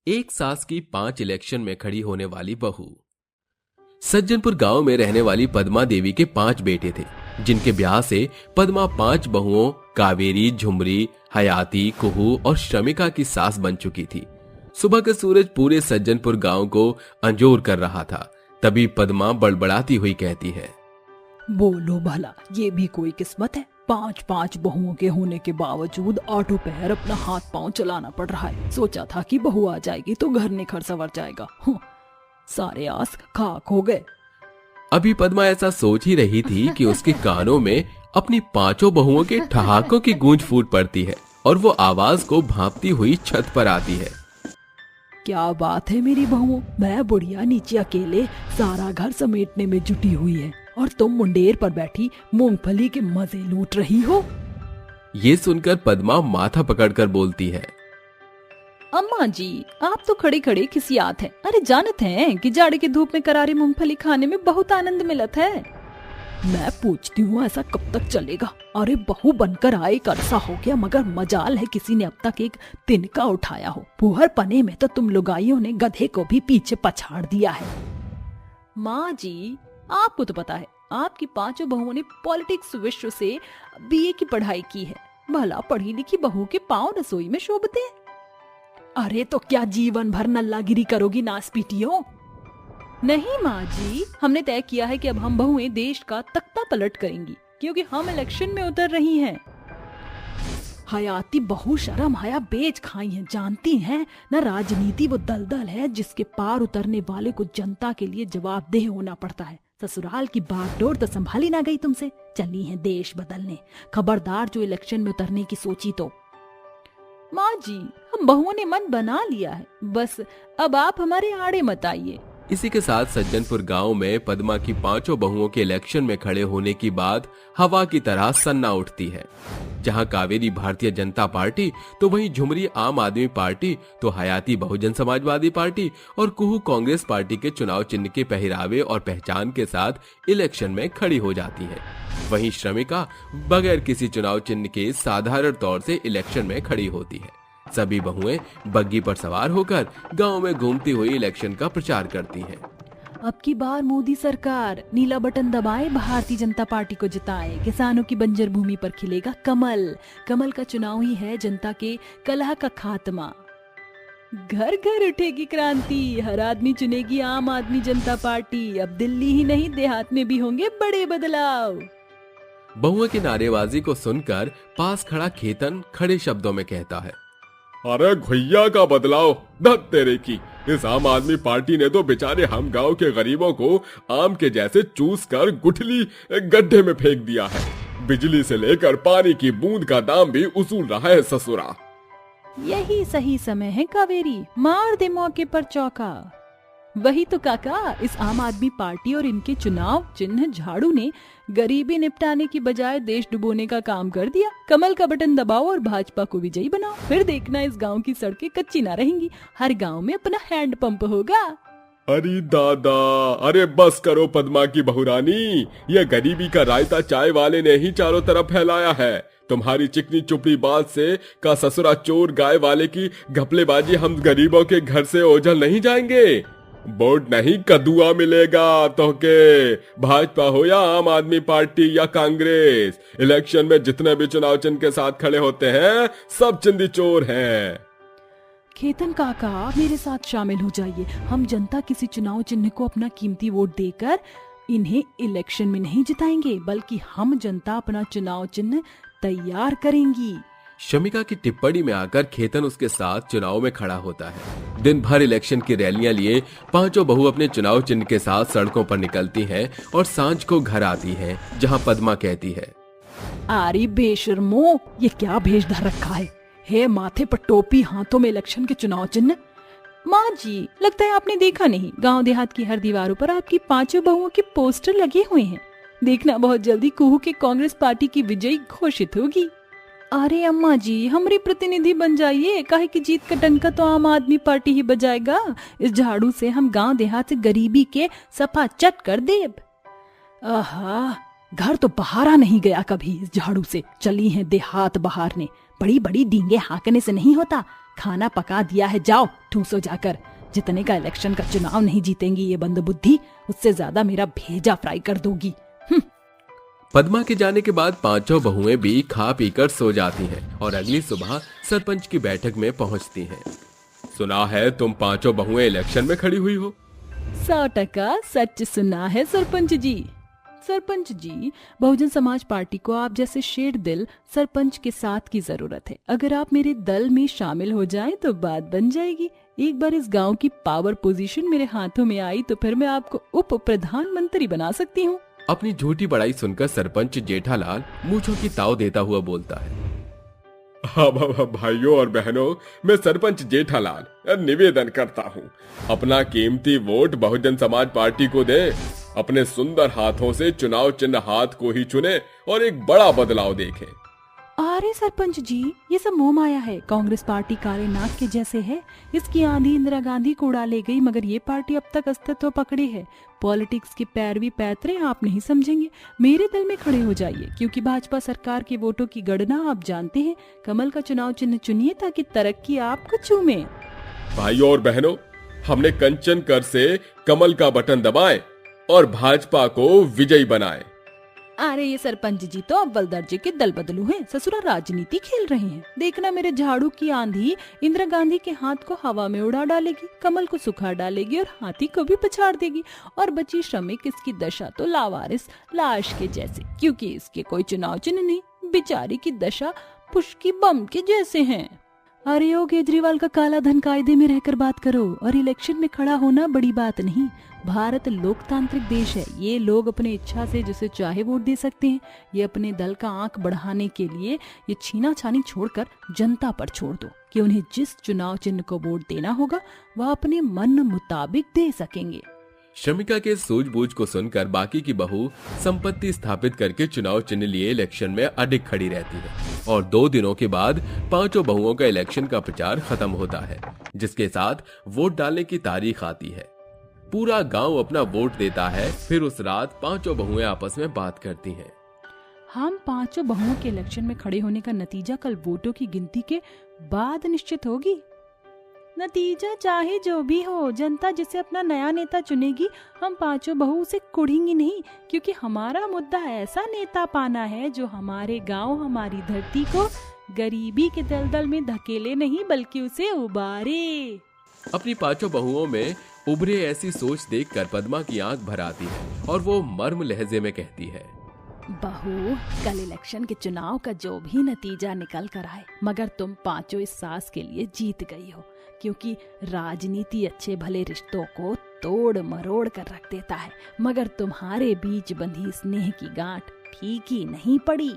एक सास की 5 इलेक्शन में खड़ी होने वाली बहू। सज्जनपुर गांव में रहने वाली पद्मा देवी के 5 बेटे थे, जिनके ब्याह से पद्मा 5 बहुओं कावेरी, झुमरी, हयाती, कुहू और श्रमिका की सास बन चुकी थी। सुबह का सूरज पूरे सज्जनपुर गांव को अंजोर कर रहा था। तभी पद्मा बड़बड़ाती हुई कहती है, बोलो भला, ये भी कोई किस्मत है। 5 बहुओं के होने के बावजूद ऑटो पैर अपना हाथ पांव चलाना पड़ रहा है। सोचा था कि बहू आ जाएगी तो घर निखर संवर जाएगा। सारे आस खाक हो गए। अभी पद्मा ऐसा सोच ही रही थी कि उसके कानों में अपनी 5 बहुओं के ठहाकों की गूंज फूट पड़ती है और वो आवाज को भांपती हुई छत पर आती है। क्या बात है मेरी बहुओं, मैं बुढ़िया नीचे अकेले सारा घर समेटने में जुटी हुई है और तुम मुंडेर पर बैठी मूंगफली के मजे लूट रही हो। ये सुनकर पद्मा माथा पकड़कर बोलती है, अम्मा जी, आप तो खड़े खड़े खिसियात हैं। अरे जानत हैं कि जाड़े की धूप में करारी मूंगफली खाने में बहुत आनंद मिलत है। मैं पूछती हूँ ऐसा कब तक चलेगा? अरे बहू बनकर आए एक अरसा हो गया, मगर मजाल है किसी ने अब तक एक तिनका उठाया हो। फुहर पने में तो तुम लुगाइयों ने गधे को भी पीछे पछाड़ दिया है। माँ जी, आपको तो पता है आपकी 5 बहुओं ने पॉलिटिक्स विश्व से बीए की पढ़ाई की है। भला पढ़ी लिखी बहू के पांव रसोई में शोभते हैं। अरे तो क्या जीवन भर नल्लागिरी करोगी नासपीटियों? नहीं माँ जी, हमने तय किया है कि अब हम बहुएं देश का तख्ता पलट करेंगी, क्योंकि हम इलेक्शन में उतर रही हैं। हयाती बहू शर्म हया बेच खाई है, जानती हैं न राजनीति वो दलदल है जिसके पार उतरने वाले को जनता के लिए जवाबदेह होना पड़ता है। ससुराल की बागडोर तो संभाली ना गई तुमसे, चली है देश बदलने। खबरदार जो इलेक्शन में उतरने की सोची तो। माँ जी, हम बहुओं ने मन बना लिया है, बस अब आप हमारे आड़े मत आइए। इसी के साथ सज्जनपुर गांव में पद्मा की 5 बहुओं के इलेक्शन में खड़े होने की बात हवा की तरह सन्ना उठती है। जहां कावेरी भारतीय जनता पार्टी तो वहीं झुमरी आम आदमी पार्टी तो हयाती बहुजन समाजवादी पार्टी और कुहू कांग्रेस पार्टी के चुनाव चिन्ह के पहरावे और पहचान के साथ इलेक्शन में खड़ी हो जाती है। वहीं श्रमिका बगैर किसी चुनाव चिन्ह के साधारण तौर से इलेक्शन में खड़ी होती है। सभी बहुएं बग्गी पर सवार होकर गांव में घूमती हुई इलेक्शन का प्रचार करती हैं। अब की बार मोदी सरकार, नीला बटन दबाए, भारतीय जनता पार्टी को जिताए। किसानों की बंजर भूमि पर खिलेगा कमल। कमल का चुनाव ही है जनता के कलह का खात्मा। घर घर उठेगी क्रांति, हर आदमी चुनेगी आम आदमी जनता पार्टी। अब दिल्ली ही नहीं देहात में भी होंगे बड़े बदलाव। बहुओं की नारेबाजी को सुनकर पास खड़ा खेतन खड़े शब्दों में कहता है, अरे घुइया का बदलाव, धत तेरे की। इस आम आदमी पार्टी ने तो बेचारे हम गांव के गरीबों को आम के जैसे चूस कर गुठली गड्ढे में फेंक दिया है। बिजली से लेकर पानी की बूंद का दाम भी उसूल रहा है ससुरा। यही सही समय है कावेरी, मार दे मौके पर चौका। वही तो काका, इस आम आदमी पार्टी और इनके चुनाव चिन्ह झाड़ू ने गरीबी निपटाने की बजाय देश डुबोने का काम कर दिया। कमल का बटन दबाओ और भाजपा को विजयी बनाओ, फिर देखना इस गांव की सड़कें कच्ची ना रहेंगी। हर गांव में अपना हैंड पंप होगा। अरे दादा, अरे बस करो पद्मा की बहुरानी, ये गरीबी का रायता चाय वाले ने ही चारों तरफ फैलाया है। तुम्हारी चिकनी चुपड़ी बात से का ससुरा चोर गाय वाले की घपलेबाजी हम गरीबों के घर से ओझल नहीं जाएंगे। वोट नहीं कदुआ मिलेगा तो के, भाजपा हो या आम आदमी पार्टी या कांग्रेस, इलेक्शन में जितने भी चुनाव चिन्ह के साथ खड़े होते हैं सब चिंदी चोर हैं। खेतन काका, आप मेरे साथ शामिल हो जाइए। हम जनता किसी चुनाव चिन्ह को अपना कीमती वोट देकर इन्हें इलेक्शन में नहीं जिताएंगे, बल्कि हम जनता अपना चुनाव चिन्ह तैयार करेंगी। शमिका की टिप्पणी में आकर खेतन उसके साथ चुनाव में खड़ा होता है। दिन भर इलेक्शन की रैलियां लिए 5 बहू अपने चुनाव चिन्ह के साथ सड़कों पर निकलती हैं और सांझ को घर आती हैं, जहां पद्मा कहती है, अरे बेशर्मो, ये क्या भेष धर रखा है माथे पर टोपी, हाथों में इलेक्शन के चुनाव चिन्ह। माँ जी, लगता है आपने देखा नहीं, गांव देहात की हर दीवारों पर आपकी 5 बहुओं के पोस्टर लगे हुए हैं। देखना बहुत जल्दी कुहू के कांग्रेस पार्टी की विजयी घोषित होगी। अरे अम्मा जी, हमारी प्रतिनिधि बन जाइए, काहे की जीत का डंका तो आम आदमी पार्टी ही बजाएगा। इस झाड़ू से हम गांव देहात से गरीबी के सफा चट कर देब। आहा, घर तो बहारा नहीं गया कभी इस झाड़ू से। चली हैं देहात बहारने, बड़ी बड़ी डींगे हाँकने से नहीं होता, खाना पका दिया है, जाओ ठूसो जाकर। जितने का इलेक्शन का चुनाव नहीं जीतेंगी ये बंदबुद्धि, उससे ज्यादा मेरा भेजा फ्राई कर दोगी। पद्मा के जाने के बाद पांचों बहुएं भी खा पीकर सो जाती हैं और अगली सुबह सरपंच की बैठक में पहुंचती हैं। सुना है तुम पांचों बहुएं इलेक्शन में खड़ी हुई हो। 100% सच सुना है सरपंच जी। सरपंच जी, बहुजन समाज पार्टी को आप जैसे शेर दिल सरपंच के साथ की जरूरत है। अगर आप मेरे दल में शामिल हो जाएं तो बात बन जाएगी। एक बार इस गांव की पावर पोजीशन मेरे हाथों में आई तो फिर मैं आपको उप प्रधानमंत्री बना सकती हूँ। अपनी झूठी बड़ाई सुनकर सरपंच जेठालाल मूंछों की ताव देता हुआ बोलता है। अब भाइयों और बहनों, मैं सरपंच जेठालाल निवेदन करता हूँ, अपना कीमती वोट बहुजन समाज पार्टी को दे। अपने सुंदर हाथों से चुनाव चिन्ह हाथ को ही चुने और एक बड़ा बदलाव देखें। अरे सरपंच जी, ये सब मोह माया है। कांग्रेस पार्टी काले नाग के जैसे है। इसकी आंधी इंदिरा गांधी को उड़ा ले गई, मगर ये पार्टी अब तक अस्तित्व पकड़ी है। पॉलिटिक्स की पैरवी पैतरे आप नहीं समझेंगे। मेरे दल में खड़े हो जाइए, क्योंकि भाजपा सरकार के वोटों की गणना आप जानते हैं। कमल का चुनाव चिन्ह चुनिए ताकि तरक्की आपको चूमे। भाइयों और बहनों, हमने कंचन कर से कमल का बटन दबाएं और भाजपा को विजयी बनाएं। अरे ये सरपंच जी तो अव्वल दर्जे के दल बदलू हैं, ससुरा राजनीति खेल रहे हैं। देखना मेरे झाड़ू की आंधी इंदिरा गांधी के हाथ को हवा में उड़ा डालेगी, कमल को सुखा डालेगी और हाथी को भी पछाड़ देगी। और बची श्रमिक इसकी दशा तो लावारिस लाश के जैसे, क्योंकि इसके कोई चुनाव चिन्ह नहीं। बेचारी की दशा पुष्की बम के जैसे हैं। अरे ओ केजरीवाल का काला धन कायदे में रहकर बात करो, और इलेक्शन में खड़ा होना बड़ी बात नहीं। भारत लोकतांत्रिक देश है। ये लोग अपने इच्छा से जिसे चाहे वोट दे सकते हैं। ये अपने दल का आंक बढ़ाने के लिए ये छीना छानी छोड़कर जनता पर छोड़ दो कि उन्हें जिस चुनाव चिन्ह को वोट देना होगा वह अपने मन मुताबिक दे सकेंगे। श्रमिका के सूझबूझ को सुनकर बाकी की बहू संपत्ति स्थापित करके चुनाव चिन्ह लिए इलेक्शन में अडिग खड़ी रहती है और 2 दिनों के बाद पांचों बहुओं का इलेक्शन का प्रचार खत्म होता है, जिसके साथ वोट डालने की तारीख आती है। पूरा गांव अपना वोट देता है। फिर उस रात पांचों बहुएं आपस में बात करती हैं। हम पांचों बहुओं के इलेक्शन में खड़े होने का नतीजा कल वोटों की गिनती के बाद निश्चित होगी। नतीजा चाहे जो भी हो, जनता जिसे अपना नया नेता चुनेगी, हम पांचों बहू उसे कुढ़ेंगी नहीं, क्योंकि हमारा मुद्दा ऐसा नेता पाना है जो हमारे गांव, हमारी धरती को गरीबी के दलदल में धकेले नहीं बल्कि उसे उबारे। अपनी पांचों बहुओं में उभरे ऐसी सोच देखकर पद्मा की आंख भर आती है और वो मर्म लहजे में कहती है, बहू, कल इलेक्शन के चुनाव का जो भी नतीजा निकल कर आए, मगर तुम पांचों इस सास के लिए जीत गई हो, क्योंकि राजनीति अच्छे भले रिश्तों को तोड़ मरोड़ कर रख देता है, मगर तुम्हारे बीच बंधी स्नेह की गांठ ठीक ही नहीं पड़ी।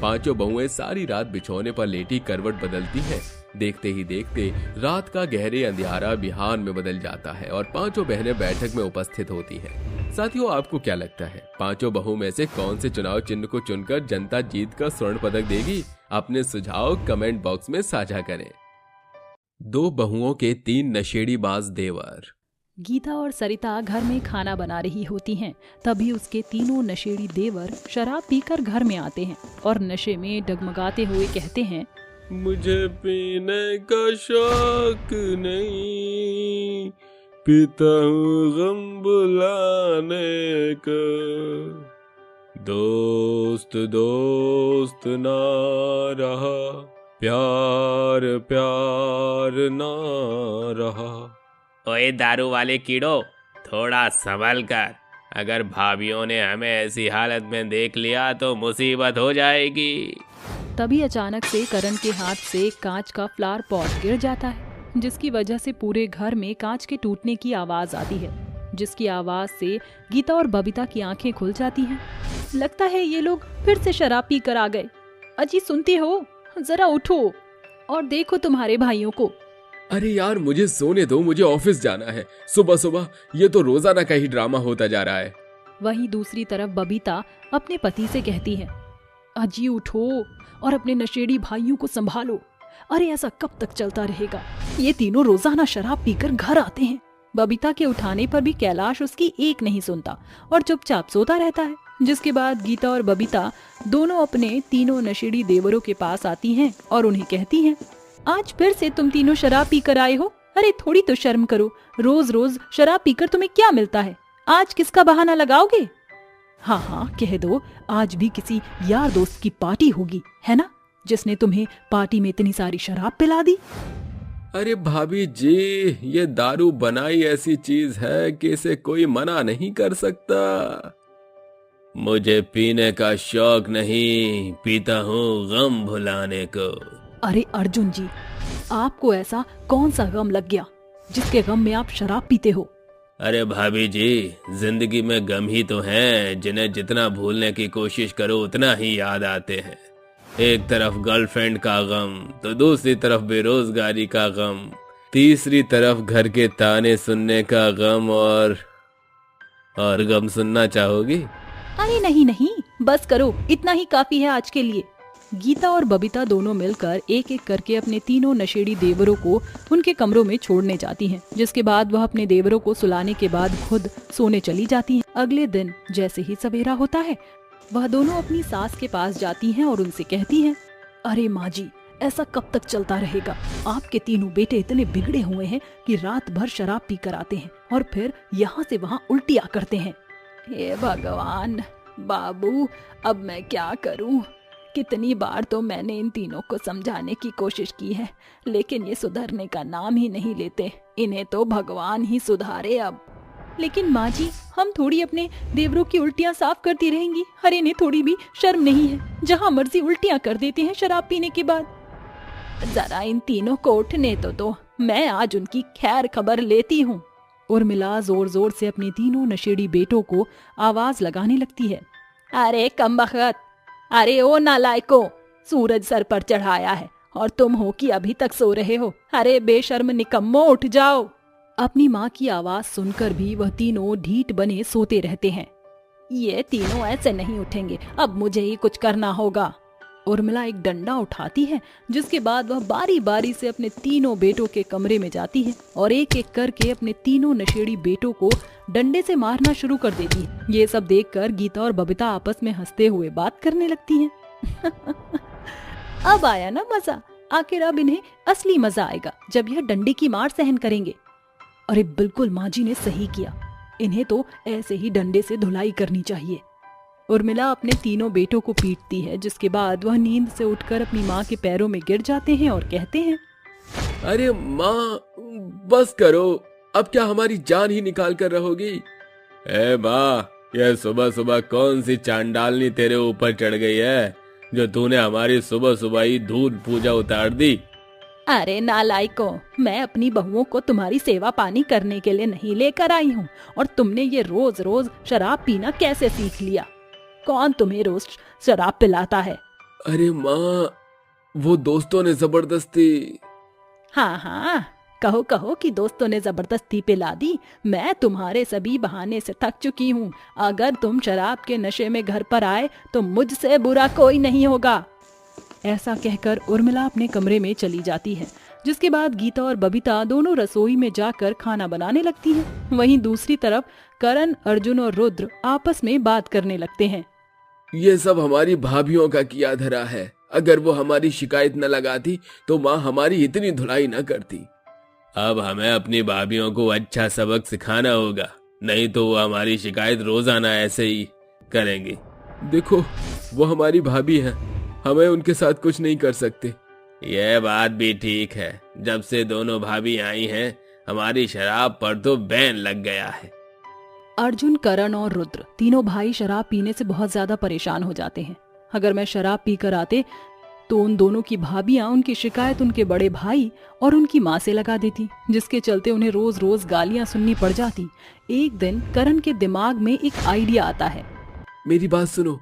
पांचों बहुएं सारी रात बिछौने पर लेटी करवट बदलती हैं। देखते ही देखते रात का गहरे अंधियारा बिहान में बदल जाता है और पांचों बहनें बैठक में उपस्थित होती हैं। साथियों, आपको क्या लगता है, पांचों बहुओं में से कौन से चुनाव चिन्ह को चुनकर जनता जीत का स्वर्ण पदक देगी? अपने सुझाव कमेंट बॉक्स में साझा करें। 2 बहुओं के 3 नशेड़ीबाज देवर। गीता और सरिता घर में खाना बना रही होती हैं। तभी उसके तीनों नशेड़ी देवर शराब पीकर घर में आते हैं और नशे में डगमगाते हुए कहते हैं, मुझे पीने का शौक नहीं, पीता हूँ गम बुलाने का। दोस्त दोस्त ना रहा, प्यार प्यार ना रहा। ओए दारू वाले कीड़ो, थोड़ा संभल कर। अगर भाभीियों ने हमें ऐसी हालत में देख लिया तो मुसीबत हो जाएगी। तभी अचानक से करण के हाथ से कांच का फ्लावर पॉट गिर जाता है, जिसकी वजह से पूरे घर में कांच के टूटने की आवाज आती है, जिसकी आवाज से गीता और बबीता की आंखें खुल जाती हैं। लगता है ये लोग फिर से शराब पी कर आ गए। अजी, सुनती हो? जरा उठो और देखो तुम्हारे भाइयों को। अरे यार, मुझे सोने दो, मुझे ऑफिस जाना है। सुबह सुबह ये तो रोजाना का ही ड्रामा होता जा रहा है। वहीं दूसरी तरफ बबीता अपने पति से कहती है, अजी उठो और अपने नशेड़ी भाइयों को संभालो। अरे ऐसा कब तक चलता रहेगा? ये तीनों रोजाना शराब पीकर घर आते हैं। बबीता के उठाने पर भी कैलाश उसकी एक नहीं सुनता और चुपचाप सोता रहता है, जिसके बाद गीता और बबीता दोनों अपने तीनों नशेड़ी देवरों के पास आती हैं और उन्हें कहती हैं, आज फिर से तुम तीनों शराब पीकर आए हो? अरे थोड़ी तो शर्म करो, रोज रोज शराब पीकर तुम्हें क्या मिलता है? आज किसका बहाना लगाओगे? हाँ हाँ कह दो, आज भी किसी यार दोस्त की पार्टी होगी, है ना, जिसने तुम्हें पार्टी में इतनी सारी शराब पिला दी। अरे भाभी जी, ये दारू बनाई ऐसी चीज है कि इसे कोई मना नहीं कर सकता। मुझे पीने का शौक नहीं, पीता हूँ गम भुलाने को। अरे अर्जुन जी, आपको ऐसा कौन सा गम लग गया जिसके गम में आप शराब पीते हो? अरे भाभी जी, जिंदगी में गम ही तो हैं जिन्हें जितना भूलने की कोशिश करो उतना ही याद आते हैं। एक तरफ गर्लफ्रेंड का गम, तो दूसरी तरफ बेरोजगारी का गम, तीसरी तरफ घर के ताने सुनने का गम, और गम सुनना चाहोगी? अरे नहीं नहीं, बस करो, इतना ही काफी है आज के लिए। गीता और बबीता दोनों मिलकर एक एक करके अपने तीनों नशेड़ी देवरों को उनके कमरों में छोड़ने जाती हैं, जिसके बाद वह अपने देवरों को सुलाने के बाद खुद सोने चली जाती हैं। अगले दिन जैसे ही सवेरा होता है, वह दोनों अपनी सास के पास जाती हैं और उनसे कहती हैं, अरे माँ जी, ऐसा कब तक चलता रहेगा? आपके तीनों बेटे इतने बिगड़े हुए हैं कि रात भर शराब पी कर आते हैं और फिर यहाँ से वहाँ उल्टियाँ करते हैं। हे भगवान बाबू, अब मैं क्या करूं? कितनी बार तो मैंने इन तीनों को समझाने की कोशिश की है, लेकिन ये सुधरने का नाम ही नहीं लेते। इन्हें तो भगवान ही सुधारे अब। लेकिन माँ जी, हम थोड़ी अपने देवरों की उल्टियाँ साफ करती रहेंगी? अरे इन्हें थोड़ी भी शर्म नहीं है, जहाँ मर्जी उल्टियाँ कर देते हैं शराब पीने के बाद। जरा इन तीनों को उठने तो दो, मैं आज उनकी खैर खबर लेती हूँ। उर्मिला जोर जोर से अपने तीनों नशेड़ी बेटों को आवाज लगाने लगती है, अरे कमबख्त, अरे ओ नालायको, सूरज सर पर चढ़ाया है और तुम हो कि अभी तक सो रहे हो? अरे बेशर्म निकम्मो, उठ जाओ। अपनी माँ की आवाज सुनकर भी वह तीनों ढीठ बने सोते रहते हैं। ये तीनों ऐसे नहीं उठेंगे, अब मुझे ही कुछ करना होगा। उर्मिला एक डंडा उठाती है, जिसके बाद वह बारी बारी से अपने तीनों बेटों के कमरे में जाती है और एक एक करके अपने तीनों नशेड़ी बेटों को डंडे से मारना शुरू कर देती है। ये सब देखकर गीता और बबीता आपस में हंसते हुए बात करने लगती हैं। अब आया ना मजा, आखिर अब इन्हें असली मजा आएगा जब यह डंडे की मार सहन करेंगे। अरे बिल्कुल, माँ जी ने सही किया, इन्हें तो ऐसे ही डंडे से धुलाई करनी चाहिए। उर्मिला अपने तीनों बेटों को पीटती है, जिसके बाद वह नींद से उठकर अपनी माँ के पैरों में गिर जाते हैं और कहते हैं, अरे माँ, बस करो, अब क्या हमारी जान ही निकाल कर रहोगी? ए माँ, यह सुबह सुबह कौन सी चांडालनी तेरे ऊपर चढ़ गई है जो तूने हमारी सुबह सुबह ही दूध पूजा उतार दी? अरे नालायको, मैं अपनी बहुओं को तुम्हारी सेवा पानी करने के लिए नहीं लेकर आई हूँ, और तुमने ये रोज रोज शराब पीना कैसे सीख लिया? कौन तुम्हें रोज शराब पिलाता है? अरे माँ, वो दोस्तों ने जबरदस्ती। हाँ हाँ, कहो कहो कि दोस्तों ने जबरदस्ती पिला दी। मैं तुम्हारे सभी बहाने से थक चुकी हूँ। अगर तुम शराब के नशे में घर पर आए तो मुझसे बुरा कोई नहीं होगा। ऐसा कहकर उर्मिला अपने कमरे में चली जाती है, जिसके बाद गीता और बबीता दोनों रसोई में जाकर खाना बनाने लगती हैं। वहीं दूसरी तरफ करण, अर्जुन और रुद्र आपस में बात करने लगते हैं। ये सब हमारी भाभीियों का किया धरा है। अगर वो हमारी शिकायत न लगाती तो माँ हमारी इतनी धुलाई न करती। अब हमें अपनी भाभीियों को अच्छा सबक सिखाना होगा, नहीं तो वो हमारी शिकायत रोजाना ऐसे ही करेंगी। देखो, वो हमारी भाभी हैं, हमें उनके साथ कुछ नहीं कर सकते। यह बात भी ठीक है, जब से दोनों भाभी आई हैं हमारी शराब पर तो बैन लग गया है। अर्जुन, करण और रुद्र तीनों भाई शराब पीने से बहुत ज्यादा परेशान हो जाते हैं। अगर मैं शराब पी कर आते तो उन दोनों की भाभियां उनकी शिकायत उनके बड़े भाई और उनकी माँ से लगा देती, जिसके चलते उन्हें रोज रोज गालियां सुननी पड़ जाती। एक दिन करण के दिमाग में एक आइडिया आता है। मेरी बात सुनो,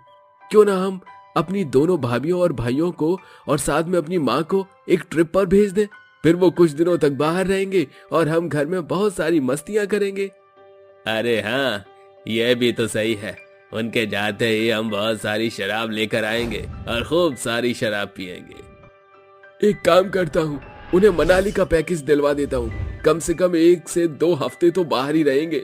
क्यों ना हम अपनी दोनों भाभियों और भाइयों को और साथ में अपनी माँ को एक ट्रिप पर भेज दें। फिर वो कुछ दिनों तक बाहर रहेंगे और हम घर में बहुत सारी मस्तियां करेंगे। अरे हाँ, यह भी तो सही है। उनके जाते ही हम बहुत सारी शराब लेकर आएंगे और खूब सारी शराब पिएंगे। एक काम करता हूँ, उन्हें मनाली का पैकेज दिलवा देता हूँ। कम से कम 1 से 2 हफ्ते तो बाहर ही रहेंगे।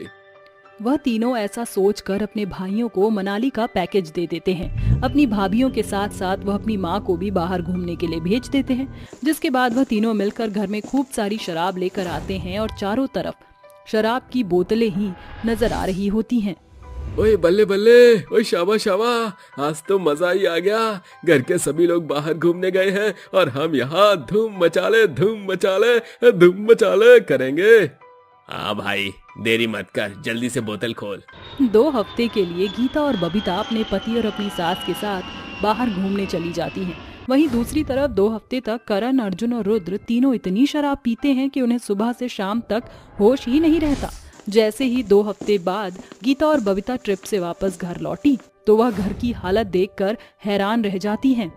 वह तीनों ऐसा सोचकर अपने भाइयों को मनाली का पैकेज दे देते हैं। अपनी भाभीियों के साथ साथ वह अपनी माँ को भी बाहर घूमने के लिए भेज देते हैं। जिसके बाद वह तीनों मिलकर घर में खूब सारी शराब लेकर आते हैं और चारों तरफ शराब की बोतलें ही नजर आ रही होती हैं। ओए बल्ले बल्ले, ओए शाबा शाबा, आज तो मजा ही आ गया। घर के सभी लोग बाहर घूमने गए हैं और हम यहाँ धूम मचाले करेंगे। हाँ भाई, देरी मत कर, जल्दी से बोतल खोल। 2 हफ्ते के लिए गीता और बबीता अपने पति और अपनी सास के साथ बाहर घूमने चली जाती हैं। वहीं दूसरी तरफ 2 हफ्ते तक करण, अर्जुन और रुद्र तीनों इतनी शराब पीते हैं कि उन्हें सुबह से शाम तक होश ही नहीं रहता। जैसे ही 2 हफ्ते बाद गीता और बबीता ट्रिप से वापस घर लौटी तो वह घर की हालत देखकर हैरान रह जाती हैं।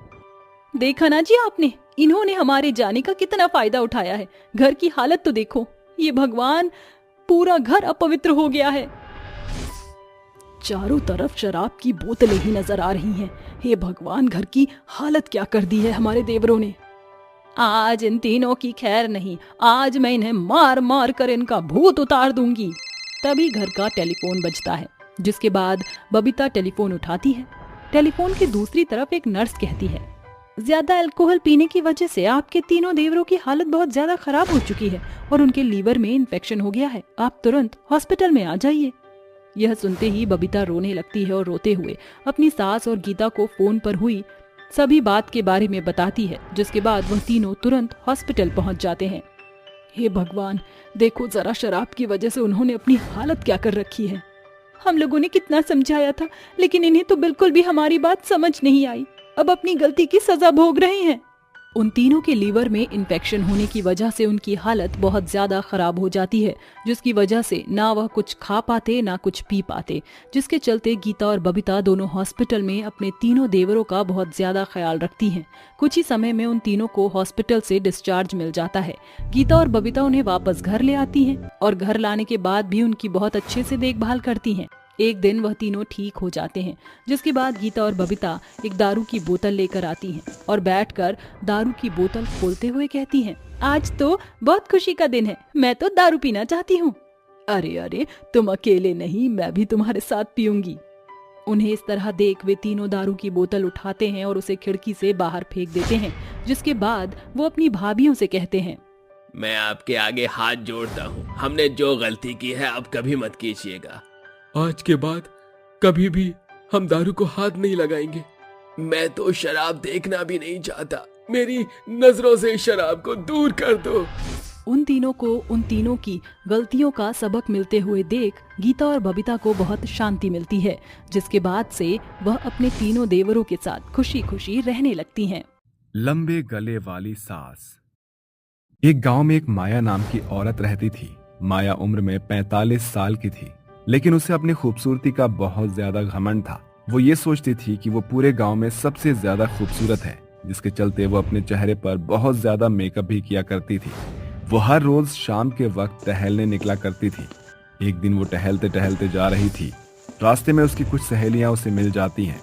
देखा ना जी आपने, इन्होंने हमारे जाने का कितना फायदा उठाया है। घर की हालत तो देखो, ये भगवान, पूरा घर अपवित्र हो गया है। चारों तरफ शराब की बोतलें ही नजर आ रही हैं। हे भगवान, घर की हालत क्या कर दी है हमारे देवरों ने। आज इन तीनों की खैर नहीं, आज मैं इन्हें मार मार कर इनका भूत उतार दूंगी। तभी घर का टेलीफोन बजता है, जिसके बाद बबीता टेलीफोन उठाती है। टेलीफोन की दूसरी तरफ एक नर्स कहती है, ज्यादा अल्कोहल पीने की वजह से आपके तीनों देवरों की हालत बहुत ज्यादा खराब हो चुकी है और उनके लीवर में इन्फेक्शन हो गया है। आप तुरंत हॉस्पिटल में आ जाइए। यह सुनते ही बबीता रोने लगती है और रोते हुए अपनी सास और गीता को फोन पर हुई सभी बात के बारे में बताती है। जिसके बाद वह तीनों तुरंत हॉस्पिटल पहुंच जाते हैं। हे भगवान, देखो जरा शराब की वजह से उन्होंने अपनी हालत क्या कर रखी है। हम लोगों ने कितना समझाया था, लेकिन इन्हें तो बिल्कुल भी हमारी बात समझ नहीं आई। अब अपनी गलती की सजा भोग रहे हैं। उन तीनों के लीवर में इन्फेक्शन होने की वजह से उनकी हालत बहुत ज्यादा खराब हो जाती है, जिसकी वजह से ना वह कुछ खा पाते ना कुछ पी पाते, जिसके चलते गीता और बबीता दोनों हॉस्पिटल में अपने तीनों देवरों का बहुत ज्यादा ख्याल रखती हैं। कुछ ही समय में उन तीनों को हॉस्पिटल से डिस्चार्ज मिल जाता है। गीता और बबीता उन्हें वापस घर ले आती हैं और घर लाने के बाद भी उनकी बहुत अच्छे से देखभाल करती हैं। एक दिन वह तीनों ठीक हो जाते हैं, जिसके बाद गीता और बबीता एक दारू की बोतल लेकर आती हैं और बैठकर दारू की बोतल खोलते हुए कहती हैं, आज तो बहुत खुशी का दिन है, मैं तो दारू पीना चाहती हूँ। अरे अरे, तुम अकेले नहीं, मैं भी तुम्हारे साथ पीऊंगी। उन्हें इस तरह देख वे तीनों दारू की बोतल उठाते हैं और उसे खिड़की से बाहर फेंक देते हैं। जिसके बाद वो अपनी भाभियों से कहते हैं, मैं आपके आगे हाथ जोड़ता हूँ, हमने जो गलती की है अब कभी मत कीजिएगा। आज के बाद कभी भी हम दारू को हाथ नहीं लगाएंगे। मैं तो शराब देखना भी नहीं चाहता, मेरी नजरों से शराब को दूर कर दो। उन तीनों को उन तीनों की गलतियों का सबक मिलते हुए देख गीता और बबीता को बहुत शांति मिलती है। जिसके बाद से वह अपने तीनों देवरों के साथ खुशी खुशी रहने लगती हैं। लंबे गले वाली सास। एक गांव में एक माया नाम की औरत रहती थी। माया उम्र में 45 साल की थी, लेकिन उसे अपनी खूबसूरती का बहुत ज्यादा घमंड था। वो ये सोचती थी कि वो पूरे गांव में सबसे ज्यादा खूबसूरत है, जिसके चलते वो अपने चेहरे पर बहुत ज्यादा मेकअप भी किया करती थी। वो हर रोज शाम के वक्त टहलने निकला करती थी। एक दिन वो टहलते टहलते जा रही थी। रास्ते में उसकी कुछ सहेलियां उसे मिल जाती हैं।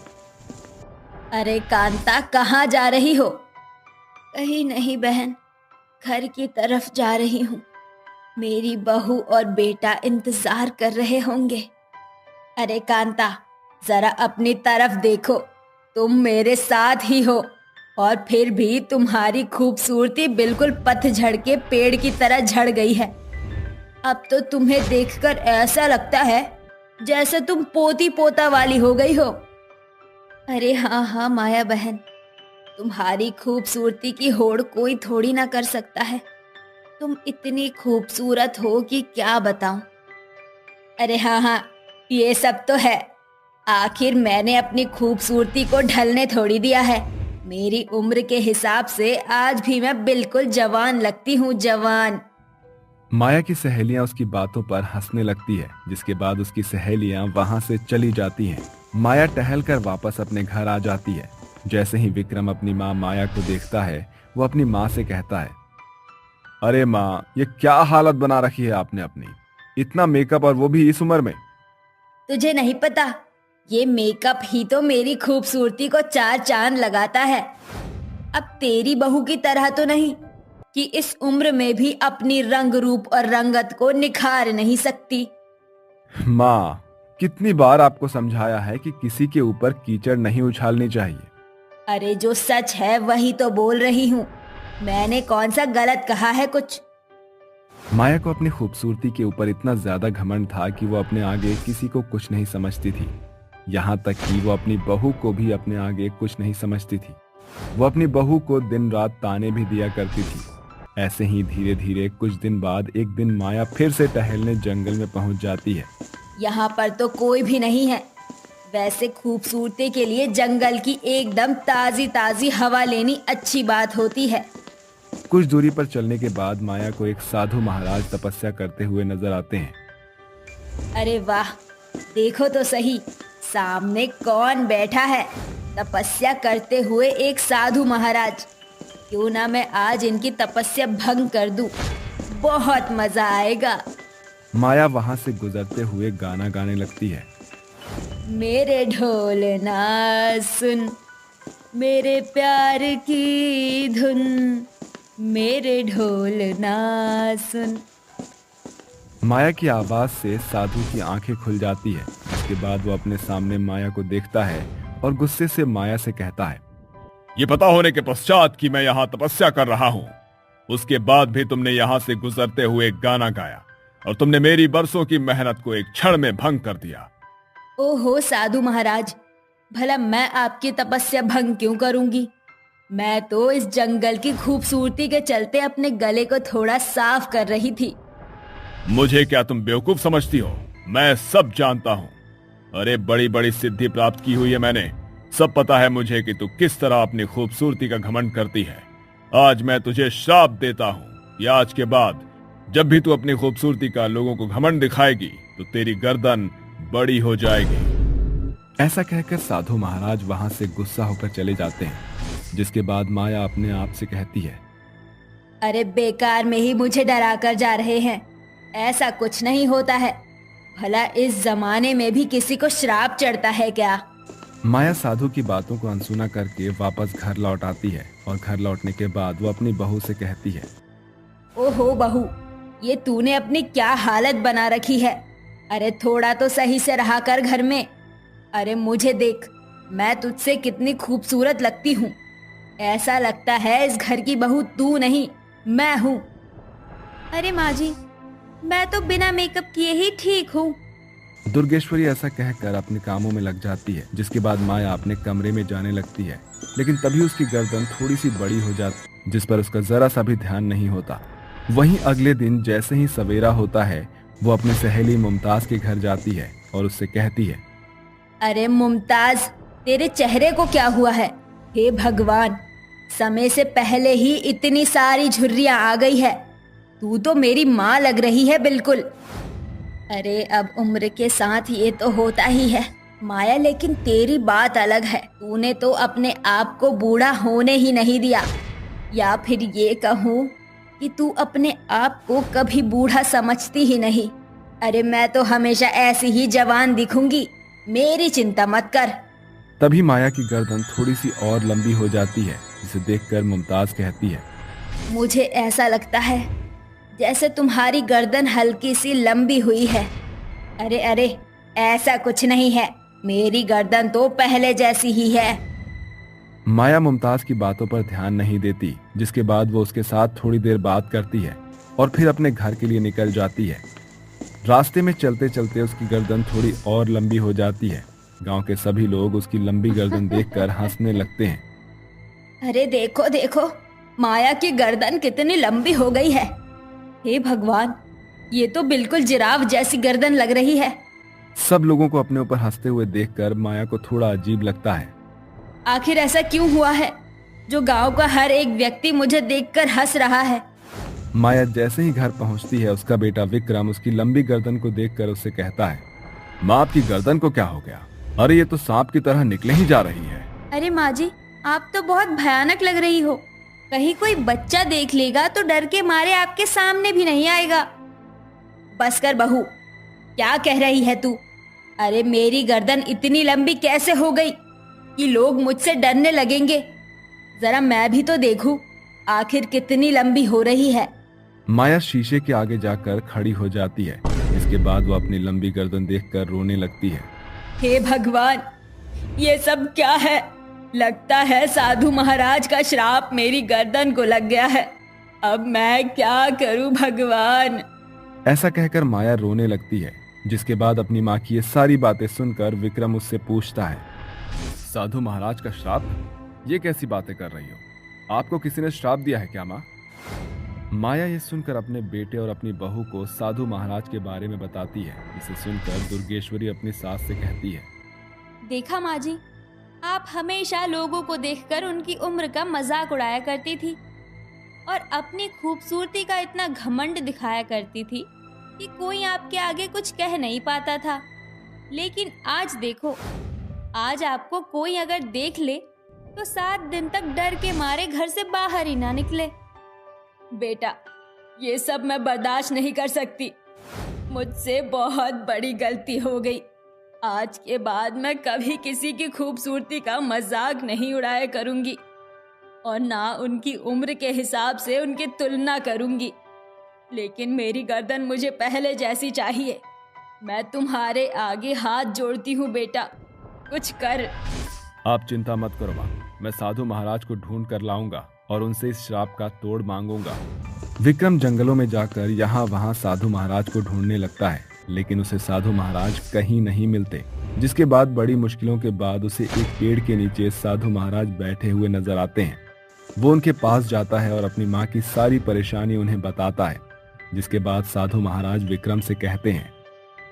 अरे कांता, कहाँ जा रही हो? कहीं नहीं बहन, घर की तरफ जा रही हूँ। मेरी बहू और बेटा इंतजार कर रहे होंगे। अरे कांता, जरा अपनी तरफ देखो, तुम मेरे साथ ही हो और फिर भी तुम्हारी खूबसूरती बिल्कुल पतझड़ के पेड़ की तरह झड़ गई है। अब तो तुम्हें देखकर ऐसा लगता है जैसे तुम पोती पोता वाली हो गई हो। अरे हाँ हाँ माया बहन, तुम्हारी खूबसूरती की होड़ कोई थोड़ी ना कर सकता है। तुम इतनी खूबसूरत हो कि क्या बताऊं। अरे हाँ हाँ, ये सब तो है। आखिर मैंने अपनी खूबसूरती को ढलने थोड़ी दिया है। मेरी उम्र के हिसाब से आज भी मैं बिल्कुल जवान लगती हूँ, जवान। माया की सहेलियां उसकी बातों पर हंसने लगती है, जिसके बाद उसकी सहेलियां वहां से चली जाती हैं। माया टहलकर वापस अपने घर आ जाती है। जैसे ही विक्रम अपनी माँ माया को देखता है, वो अपनी माँ से कहता है, अरे माँ, ये क्या हालत बना रखी है आपने अपनी, इतना मेकअप और वो भी इस उम्र में। तुझे नहीं पता, ये मेकअप ही तो मेरी खूबसूरती को 4 चांद लगाता है। अब तेरी बहू की तरह तो नहीं कि इस उम्र में भी अपनी रंग रूप और रंगत को निखार नहीं सकती। माँ, कितनी बार आपको समझाया है कि किसी के ऊपर कीचड़ नहीं उछालनी चाहिए। अरे जो सच है वही तो बोल रही हूँ। मैंने कौन सा गलत कहा है कुछ? माया को अपनी खूबसूरती के ऊपर इतना ज्यादा घमंड था कि वो अपने आगे किसी को कुछ नहीं समझती थी। यहाँ तक कि वो अपनी बहू को भी अपने आगे कुछ नहीं समझती थी। वो अपनी बहू को दिन रात ताने भी दिया करती थी। ऐसे ही धीरे धीरे कुछ दिन बाद एक दिन माया फिर से टहलने जंगल में पहुंच जाती है। यहाँ पर तो कोई भी नहीं है। वैसे खूबसूरती के लिए जंगल की एकदम ताजी ताजी हवा लेनी अच्छी बात होती है। कुछ दूरी पर चलने के बाद माया को एक साधु महाराज तपस्या करते हुए नजर आते हैं। अरे वाह, देखो तो सही, सामने कौन बैठा है? तपस्या करते हुए एक साधु महाराज। क्यों ना मैं आज इनकी तपस्या भंग कर दूं, बहुत मजा आएगा। माया वहां से गुजरते हुए गाना गाने लगती है। मेरे ढोल ना सुन, मेरे प्यार की धुन, मेरे ढोल ना सुन। माया की आवाज से साधु की आंखें खुल जाती है। इसके बाद वो अपने सामने माया को देखता है और गुस्से से माया से कहता है, ये पता होने के पश्चात कि मैं यहाँ तपस्या कर रहा हूँ, उसके बाद भी तुमने यहाँ से गुजरते हुए गाना गाया और तुमने मेरी बरसों की मेहनत को एक क्षण में भंग कर दिया। ओहो साधु महाराज, भला मैं आपकी तपस्या भंग क्यों करूंगी? मैं तो इस जंगल की खूबसूरती के चलते अपने गले को थोड़ा साफ कर रही थी। मुझे क्या तुम बेवकूफ समझती हो? मैं सब जानता हूँ। अरे बड़ी बड़ी सिद्धि प्राप्त की हुई है मैंने। सब पता है मुझे कि तू किस तरह अपनी खूबसूरती का घमंड करती है। आज मैं तुझे श्राप देता हूँ कि आज के बाद जब भी तू अपनी खूबसूरती का लोगों को घमंड दिखाएगी तो तेरी गर्दन बड़ी हो जाएगी। ऐसा कहकर साधु महाराज वहां से गुस्सा होकर चले जाते हैं। जिसके बाद माया अपने आप से कहती है, अरे बेकार में ही मुझे डरा कर जा रहे हैं। ऐसा कुछ नहीं होता है। भला इस जमाने में भी किसी को श्राप चढ़ता है क्या? माया साधु की बातों को अनसुना करके वापस घर लौट आती है और घर लौटने के बाद वो अपनी बहू से कहती है, ओहो बहू, ये तूने अपनी क्या हालत बना रखी है। अरे थोड़ा तो सही से रहा कर घर में। अरे मुझे देख, मैं तुझसे कितनी खूबसूरत लगती हूँ। ऐसा लगता है इस घर की बहू तू नहीं मैं हूँ। अरे माँ जी, मैं तो बिना मेकअप किए ही ठीक हूँ। दुर्गेश्वरी ऐसा कहकर अपने कामों में लग जाती है। जिसके बाद माया अपने कमरे में जाने लगती है, लेकिन तभी उसकी गर्दन थोड़ी सी बड़ी हो जाती, जिस पर उसका जरा सा भी ध्यान नहीं होता। वहीं अगले दिन जैसे ही सवेरा होता है, वो अपनी सहेली मुमताज के घर जाती है और उससे कहती है, अरे मुमताज, तेरे चेहरे को क्या हुआ है? हे भगवान, समय से पहले ही इतनी सारी झुर्रियां आ गई है। तू तो मेरी माँ लग रही है बिल्कुल। अरे अब उम्र के साथ ये तो होता ही है माया, लेकिन तेरी बात अलग है। तूने तो अपने आप को बूढ़ा होने ही नहीं दिया, या फिर ये कहूँ कि तू अपने आप को कभी बूढ़ा समझती ही नहीं। अरे मैं तो हमेशा ऐसी ही जवान दिखूंगी, मेरी चिंता मत कर। तभी माया की गर्दन थोड़ी सी और लंबी हो जाती है, जिसे देखकर मुमताज कहती है, मुझे ऐसा लगता है जैसे तुम्हारी गर्दन हल्की सी लंबी हुई है। अरे अरे, ऐसा कुछ नहीं है, मेरी गर्दन तो पहले जैसी ही है। माया मुमताज की बातों पर ध्यान नहीं देती। जिसके बाद वो उसके साथ थोड़ी देर बात करती है और फिर अपने घर के लिए निकल जाती है। रास्ते में चलते चलते उसकी गर्दन थोड़ी और लंबी हो जाती है। गांव के सभी लोग उसकी लंबी गर्दन देखकर हंसने लगते हैं। अरे देखो देखो, माया की गर्दन कितनी लंबी हो गई है। हे भगवान, ये तो बिल्कुल जिराफ जैसी गर्दन लग रही है। सब लोगों को अपने ऊपर हंसते हुए देखकर माया को थोड़ा अजीब लगता है। आखिर ऐसा क्यों हुआ है जो गांव का हर एक व्यक्ति मुझे देखकर हंस रहा है? माया जैसे ही घर पहुंचती है, उसका बेटा विक्रम उसकी लंबी गर्दन को देखकर उससे कहता है, माँ, आपकी गर्दन को क्या हो गया? अरे ये तो सांप की तरह निकले ही जा रही है। अरे माँ जी, आप तो बहुत भयानक लग रही हो। कहीं कोई बच्चा देख लेगा तो डर के मारे आपके सामने भी नहीं आएगा। बस कर बहू, क्या कह रही है तू? अरे मेरी गर्दन इतनी लंबी कैसे हो गई कि लोग मुझसे डरने लगेंगे? जरा मैं भी तो देखूं, आखिर कितनी लंबी हो रही है। माया शीशे के आगे जाकर खड़ी हो जाती है इसके बाद वो अपनी लंबी गर्दन देखकर रोने लगती है। हे भगवान, ये सब क्या है? लगता है साधु महाराज का श्राप मेरी गर्दन को लग गया है। अब मैं क्या करूं भगवान? ऐसा कहकर माया रोने लगती है, जिसके बाद अपनी माँ की ये सारी बातें सुनकर विक्रम उससे पूछता है, साधु महाराज का श्राप? ये कैसी बातें कर रही हो? आपको किसी ने श्राप दिया है क्या माँ? माया ये सुनकर अपने बेटे और अपनी बहू को साधु महाराज के बारे में बताती है। इसे सुनकर दुर्गेश्वरी अपनी सास से कहती है, देखा माँ जी, आप हमेशा लोगों को देखकर उनकी उम्र का मजाक उड़ाया करती थी और अपनी खूबसूरती का इतना घमंड दिखाया करती थी कि कोई आपके आगे कुछ कह नहीं पाता था। लेकिन आज देखो, आज आपको कोई अगर देख ले तो 7 दिन तक डर के मारे घर से बाहर ही ना निकले। बेटा, ये सब मैं बर्दाश्त नहीं कर सकती। मुझसे बहुत बड़ी गलती हो गई। आज के बाद मैं कभी किसी की खूबसूरती का मजाक नहीं उड़ाया करूंगी और ना उनकी उम्र के हिसाब से उनकी तुलना करूंगी। लेकिन मेरी गर्दन मुझे पहले जैसी चाहिए। मैं तुम्हारे आगे हाथ जोड़ती हूँ बेटा, कुछ कर। आप चिंता मत करो माँ, मैं साधु महाराज को ढूंढ कर लाऊंगा और उनसे इस श्राप का तोड़ मांगूंगा। विक्रम जंगलों में जाकर यहाँ वहाँ साधु महाराज को ढूंढने लगता है, लेकिन उसे साधु महाराज कहीं नहीं मिलते। जिसके बाद बड़ी मुश्किलों के बाद उसे एक पेड़ के नीचे साधु महाराज बैठे हुए नजर आते हैं। वो उनके पास जाता है और अपनी माँ की सारी परेशानी उन्हें बताता है। जिसके बाद साधु महाराज विक्रम से कहते हैं,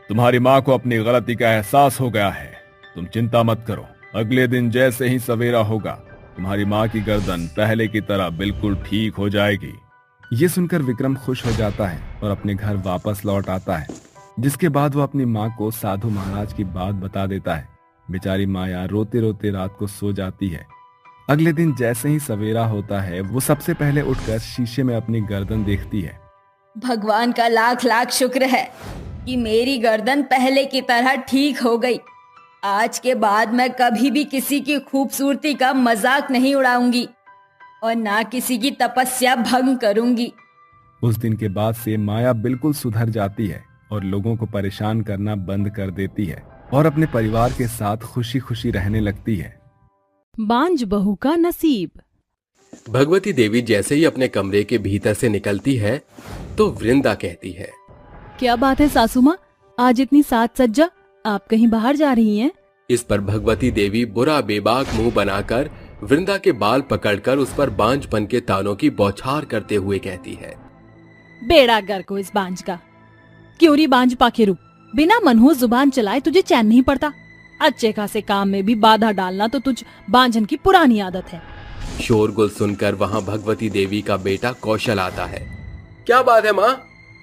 तुम्हारी माँ को अपनी गलती का एहसास हो गया है, तुम चिंता मत करो। अगले दिन जैसे ही सवेरा होगा, तुम्हारी माँ की गर्दन पहले की तरह बिल्कुल ठीक हो जाएगी। ये सुनकर विक्रम खुश हो जाता है और अपने घर वापस लौट आता है। जिसके बाद वो अपनी माँ को साधु महाराज की बात बता देता है। बेचारी माया रोते रोते रात को सो जाती है। अगले दिन जैसे ही सवेरा होता है, वो सबसे पहले उठकर शीशे में अपनी गर्दन देखती है। भगवान का लाख लाख शुक्र है कि मेरी गर्दन पहले की तरह ठीक हो गई। आज के बाद मैं कभी भी किसी की खूबसूरती का मजाक नहीं उड़ाऊंगी और ना किसी की तपस्या भंग करूंगी। उस दिन के बाद से माया बिल्कुल सुधर जाती है और लोगों को परेशान करना बंद कर देती है और अपने परिवार के साथ खुशी खुशी रहने लगती है। बांझ बहू का नसीब। भगवती देवी जैसे ही अपने कमरे के भीतर से निकलती है तो वृंदा कहती है, क्या बात है सासू माँ, आज इतनी साज सज्जा, आप कहीं बाहर जा रही हैं? इस पर भगवती देवी बुरा बेबाक मुंह बनाकर वृंदा के बाल पकड़कर उस पर बांझपन के तानों की बौछार करते हुए कहती है, बेड़ा गर को इस बांझ का। क्योरी बांझ पाखेरू, बिना मनहूस जुबान चलाए तुझे चैन नहीं पड़ता। अच्छे खासे काम में भी बाधा डालना तो तुझ बांझन की पुरानी आदत है। शोरगुल सुनकर वहाँ भगवती देवी का बेटा कौशल आता है। क्या बात है माँ,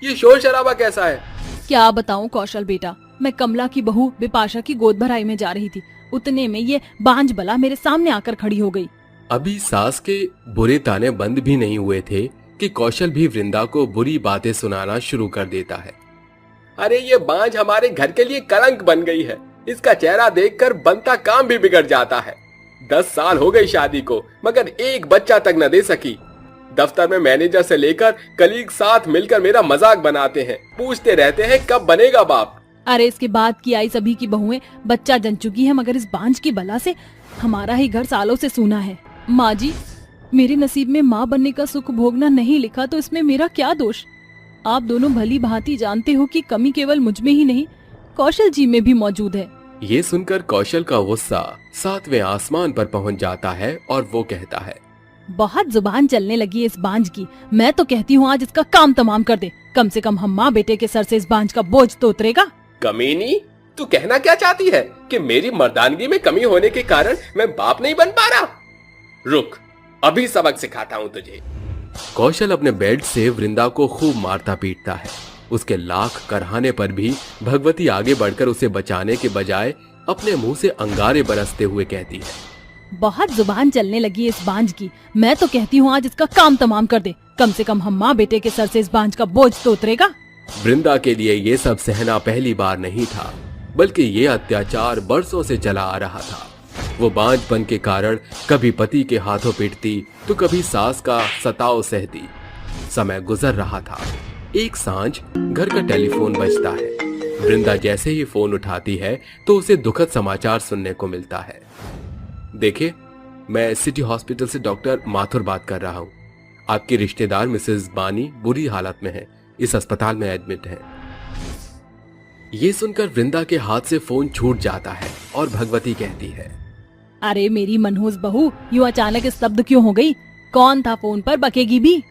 ये शोर शराबा कैसा है? क्या बताऊं कौशल बेटा, मैं कमला की बहू बिपाशा की गोद भराई में जा रही थी, उतने में ये बांझ बला मेरे सामने आकर खड़ी हो गई। अभी सास के बुरे ताने बंद भी नहीं हुए थे कि कौशल भी वृंदा को बुरी बातें सुनाना शुरू कर देता है। अरे ये बांझ हमारे घर के लिए कलंक बन गई है। इसका चेहरा देखकर बनता काम भी बिगड़ जाता है। 10 साल हो गई शादी को, मगर एक बच्चा तक न दे सकी। दफ्तर में मैनेजर से लेकर कलीग साथ मिलकर मेरा मजाक बनाते हैं, पूछते रहते हैं कब बनेगा बाप। अरे इसके बाद की आई सभी की बहुएं बच्चा जन चुकी है, मगर इस बांझ की बला से हमारा ही घर सालों से सूना है। माँ जी, मेरे नसीब में माँ बनने का सुख भोगना नहीं लिखा तो इसमें मेरा क्या दोष? आप दोनों भली भांति जानते हो कि कमी केवल मुझ में ही नहीं, कौशल जी में भी मौजूद है। ये सुनकर कौशल का गुस्सा 7वें आसमान पर पहुंच जाता है और वो कहता है, बहुत जुबान चलने लगी इस बांझ की। मैं तो कहती हूँ आज इसका काम तमाम कर दे। कम से कम हम माँ बेटे के सर से इस बांझ का बोझ तो उतरेगा। कमीनी, तू कहना क्या चाहती है कि मेरी मर्दानगी में कमी होने के कारण मैं बाप नहीं बन पा रहा? रुक, अभी सबक सिखाता हूँ तुझे। कौशल अपने बेड से वृंदा को खूब मारता पीटता है। उसके लाख करहाने पर भी भगवती आगे बढ़कर उसे बचाने के बजाय अपने मुंह से अंगारे बरसते हुए कहती है, बहुत जुबान चलने लगी इस बांझ की। मैं तो कहती हूँ आज इसका काम तमाम कर दे। कम से कम हम माँ बेटे के सर से इस बांझ का बोझ तो उतरेगा। वृंदा के लिए ये सब सहना पहली बार नहीं था, बल्कि ये अत्याचार बरसों से चला आ रहा था। वो बांझपन के कारण कभी पति के हाथों पिटती तो कभी सास का सताव सहती। समय गुजर रहा था। एक सांझ घर का टेलीफोन बजता है। वृंदा जैसे ही फोन उठाती है तो उसे दुखद समाचार सुनने को मिलता है। देखिए, मैं सिटी हॉस्पिटल से डॉक्टर माथुर बात कर रहा हूँ। आपकी रिश्तेदार मिसेस बानी बुरी हालत में है, इस अस्पताल में एडमिट है। ये सुनकर वृंदा के हाथ से फोन छूट जाता है और भगवती कहती है, अरे मेरी मनहूस बहू, यूं अचानक स्तब्ध क्यों हो गई? कौन था फोन पर? बकेगी भी।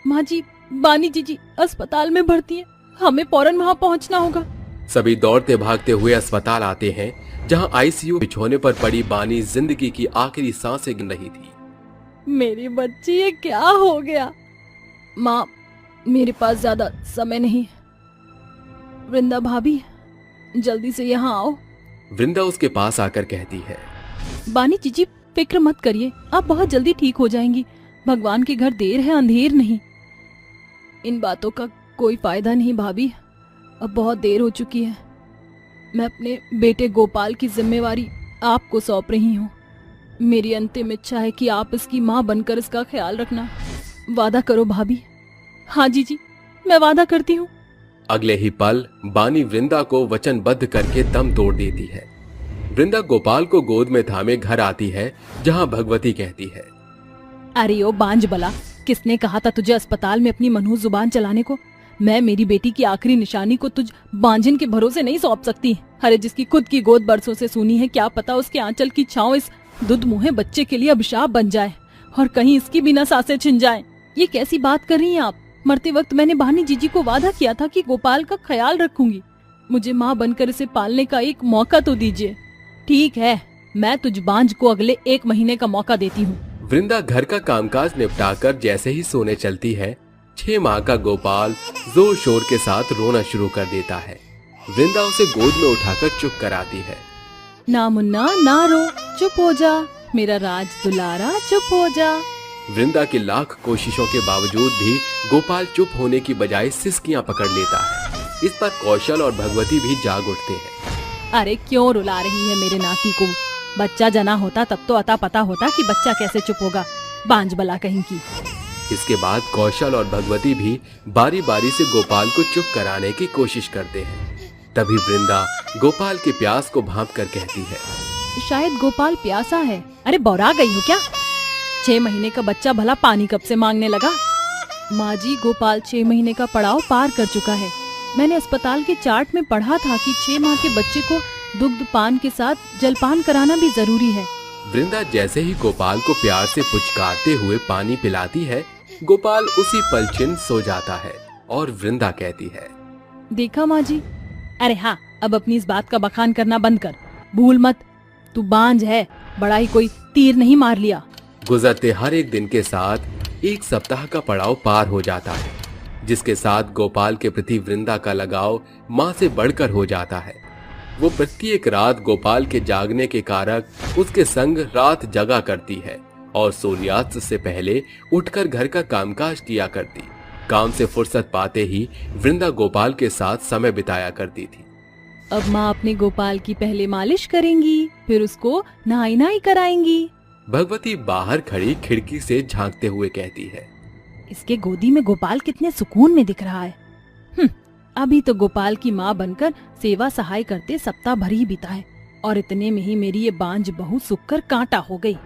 माँ जी, बानी जी अस्पताल में भर्ती है, हमें फौरन वहाँ पहुँचना होगा। सभी दौड़ते भागते हुए अस्पताल आते हैं, जहां आईसीयू बिछोने पर पड़ी बानी जिंदगी की आखिरी सांसें गिन रही थी। मेरी बच्ची, ये क्या हो गया? माँ, मेरे पास ज्यादा समय नहीं। वृंदा भाभी, जल्दी से यहाँ आओ। वृंदा उसके पास आकर कहती है, बानी जीजी, फिक्र मत करिए, आप बहुत जल्दी ठीक हो जाएंगी। भगवान के घर देर है, अंधेर नहीं। इन बातों का कोई फायदा नहीं भाभी, अब बहुत देर हो चुकी है। मैं अपने बेटे गोपाल की जिम्मेवारी आपको सौंप रही हूँ। मेरी अंतिम इच्छा है कि आप इसकी माँ बनकर इसका ख्याल रखना। वादा करो भाभी। हाँ जी, मैं वादा करती हूँ। अगले ही पल बानी वृंदा को वचनबद्ध करके दम तोड़ देती है। वृंदा गोपाल को गोद में थामे घर आती है, जहाँ भगवती कहती है, अरे ओ बांझ बला, किसने कहा था तुझे अस्पताल में अपनी मनहूस जुबान चलाने को? मैं मेरी बेटी की आखिरी निशानी को तुझ बांझिन के भरोसे नहीं सौंप सकती। अरे जिसकी खुद की गोद बरसों से सूनी है, क्या पता उसके आंचल की छांव इस दुधमुहे बच्चे के लिए अभिशाप बन जाए और कहीं इसकी बिना सांसें छिन जाएं। ये कैसी बात कर रही हैं आप? मरते वक्त मैंने बानी जीजी को वादा किया था कि गोपाल का ख्याल रखूंगी। मुझे माँ बनकर इसे पालने का एक मौका तो दीजिए। ठीक है, मैं तुझ बांझ को अगले 1 महीने का मौका देती हूँ। वृंदा घर का कामकाज निपटाकर जैसे ही सोने चलती है, 6 माह का गोपाल जोर शोर के साथ रोना शुरू कर देता है। वृंदा उसे गोद में उठाकर चुप कराती है। ना मुन्ना, ना रो, चुप हो जा, मेरा राज दुलारा, चुप हो जा। वृंदा की लाख कोशिशों के बावजूद भी गोपाल चुप होने की बजाय सिसकियां पकड़ लेता है। इस पर कौशल और भगवती भी जाग उठते हैं। अरे क्यों रुला रही है मेरे नाती को? बच्चा जना होता तब तो अता पता होता कि बच्चा कैसे चुप होगा, बांझ बला कहीं की। इसके बाद कौशल और भगवती भी बारी बारी से गोपाल को चुप कराने की कोशिश करते हैं। तभी वृंदा गोपाल के प्यास को भांप कर कहती है, शायद गोपाल प्यासा है। अरे बौरा गई हो क्या? 6 महीने का बच्चा भला पानी कब से मांगने लगा? माँ जी, गोपाल 6 महीने का पड़ाव पार कर चुका है। मैंने अस्पताल के चार्ट में पढ़ा था कि 6 माह के बच्चे को दुग्ध पान के साथ जलपान कराना भी जरूरी है। वृंदा जैसे ही गोपाल को प्यार से पुचकारते हुए पानी पिलाती है, गोपाल उसी पल छिन सो जाता है और वृंदा कहती है, देखा माँ जी? अरे हाँ, अब अपनी इस बात का बखान करना बंद कर। भूल मत, तू बांझ है, बड़ा ही कोई तीर नहीं मार लिया। गुजरते हर एक दिन के साथ 1 सप्ताह का पड़ाव पार हो जाता है, जिसके साथ गोपाल के प्रति वृंदा का लगाव माँ से बढ़कर हो जाता है। वो प्रत्येक रात गोपाल के जागने के कारक उसके संग रात जगा करती है और सूर्यास्त से पहले उठकर घर का कामकाज किया करती। काम से फुर्सत पाते ही वृंदा गोपाल के साथ समय बिताया करती थी। अब माँ अपने गोपाल की पहले मालिश करेंगी, फिर उसको नहाई कराएंगी। भगवती बाहर खड़ी खिड़की से झांकते हुए कहती है, इसके गोदी में गोपाल कितने सुकून में दिख रहा है। अभी तो गोपाल की माँ बनकर सेवा सहाय करते सप्ताह भर ही बीता है और इतने में ही मेरी ये बांझ बहू सूखकर कांटा हो गई।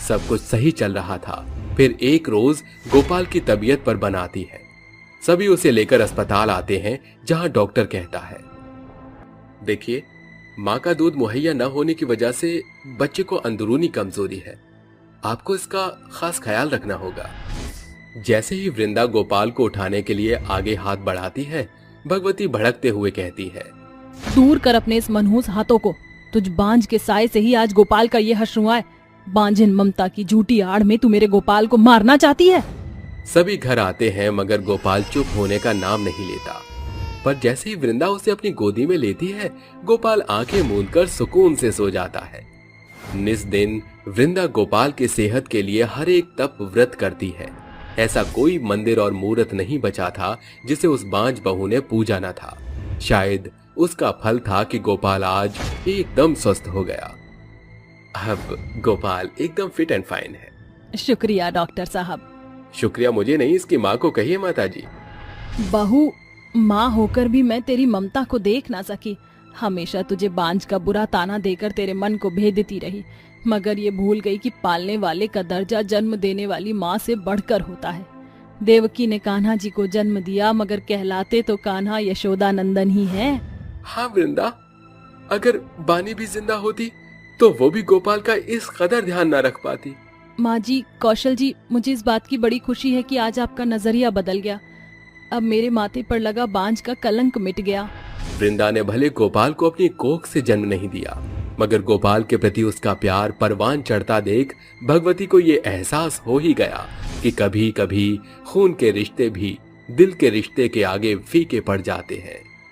सब कुछ सही चल रहा था, फिर एक रोज गोपाल की तबीयत पर बन आती है। सभी उसे लेकर अस्पताल आते हैं, जहां डॉक्टर कहता है, देखिए, माँ का दूध मुहैया न होने की वजह से बच्चे को अंदरूनी कमजोरी है, आपको इसका खास ख्याल रखना होगा। जैसे ही वृंदा गोपाल को उठाने के लिए आगे हाथ बढ़ाती है, भगवती भड़कते हुए कहती है, दूर कर अपने इस मनहूस हाथों को। तुझ बांझ के साय से ही आज गोपाल का ये हश्र हुआ है। बांझिन ममता की झूठी आड़ में तू मेरे गोपाल को मारना चाहती है। सभी घर आते हैं, मगर गोपाल चुप होने का नाम नहीं लेता। पर जैसे ही वृंदा उसे अपनी गोदी में लेती है, गोपाल आंखें मूंदकर सुकून से सो जाता है। निस दिन वृंदा गोपाल की सेहत के लिए हर एक तप व्रत करती है। ऐसा कोई मंदिर और मूर्त नहीं बचा था जिसे उस बांझ बहू ने पूजा न था। शायद उसका फल था कि गोपाल आज एकदम स्वस्थ हो गया। अब गोपाल एकदम फिट एंड फाइन है। शुक्रिया डॉक्टर साहब। शुक्रिया मुझे नहीं, इसकी माँ को कहिए माताजी। बहू, माँ होकर भी मैं तेरी ममता को देख ना सकी। हमेशा तुझे बांझ का बुरा ताना देकर तेरे मन को भेदती रही, मगर ये भूल गई कि पालने वाले का दर्जा जन्म देने वाली माँ से बढ़कर होता है। देवकी ने कान्हा जी को जन्म दिया, मगर कहलाते तो कान्हा यशोदा नंदन ही है। हाँ वृंदा, अगर बानी भी जिंदा होती तो वो भी गोपाल का इस कदर ध्यान न रख पाती। माँ जी, कौशल जी, मुझे इस बात की बड़ी खुशी है कि आज आपका नजरिया बदल गया। अब मेरे माथे पर लगा बांझ का कलंक मिट गया। वृंदा ने भले गोपाल को अपनी कोख से जन्म नहीं दिया, मगर गोपाल के प्रति उसका प्यार परवान चढ़ता देख भगवती को ये एहसास हो ही गया कि कभी कभी खून के रिश्ते भी दिल के रिश्ते के आगे फीके पड़ जाते हैं।